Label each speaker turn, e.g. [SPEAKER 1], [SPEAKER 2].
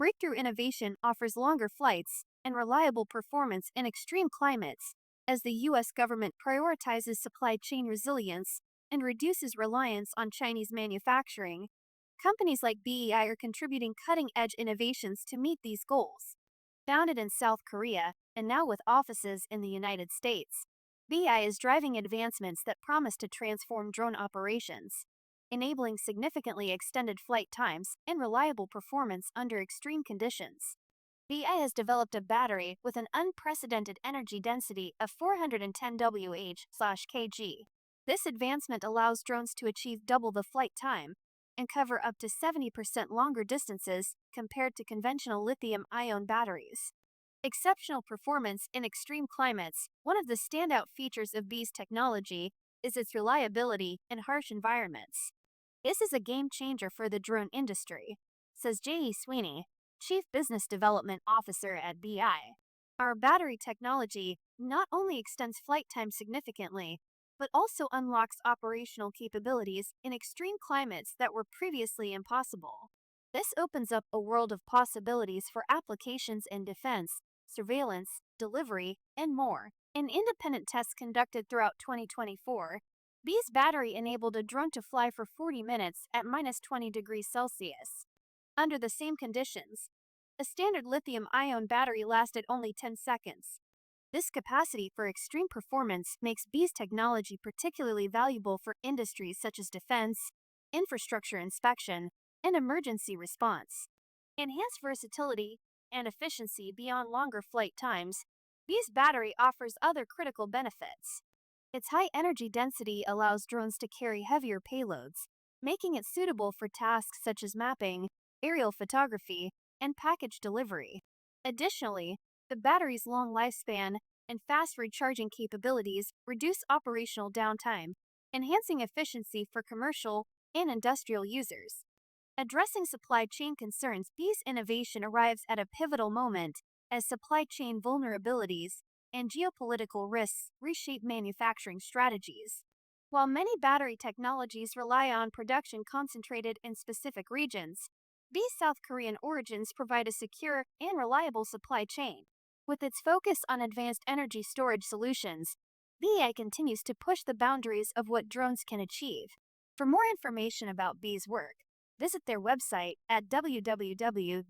[SPEAKER 1] breakthrough innovation offers longer flights and reliable performance in extreme climates, as the U.S. government prioritizes supply chain resilience and reduces reliance on Chinese manufacturing. Companies like BEI are contributing cutting-edge innovations to meet these goals. Founded in South Korea and now with offices in the United States, BEI is driving advancements that promise to transform drone operations, enabling significantly extended flight times and reliable performance under extreme conditions. BEI has developed a battery with an unprecedented energy density of 410 Wh/kg. This advancement allows drones to achieve double the flight time and cover up to 70% longer distances compared to conventional lithium-ion batteries. Exceptional performance in extreme climates. One of the standout features of BEI's technology is its reliability in harsh environments. This is a game changer for the drone industry, says Jaehee Sweeney, Chief Business Development Officer at BEI. Our battery technology not only extends flight time significantly, but also unlocks operational capabilities in extreme climates that were previously impossible. This opens up a world of possibilities for applications in defense, surveillance, delivery, and more. In independent tests conducted throughout 2024, BEI's battery enabled a drone to fly for 40 minutes at -20 degrees Celsius. Under the same conditions, a standard lithium-ion battery lasted only 10 seconds. This capacity for extreme performance makes BEI's technology particularly valuable for industries such as defense, infrastructure inspection, and emergency response. Enhanced versatility and efficiency beyond longer flight times, BEI's battery offers other critical benefits. Its high energy density allows drones to carry heavier payloads, making it suitable for tasks such as mapping, aerial photography, and package delivery. Additionally, the battery's long lifespan and fast recharging capabilities reduce operational downtime, enhancing efficiency for commercial and industrial users. Addressing supply chain concerns, BEI's innovation arrives at a pivotal moment as supply chain vulnerabilities and geopolitical risks reshape manufacturing strategies. While many battery technologies rely on production concentrated in specific regions, BEI's South Korean origins provide a secure and reliable supply chain. With its focus on advanced energy storage solutions, BEI continues to push the boundaries of what drones can achieve. For more information about BEI's work, visit their website at www.bielab.ai.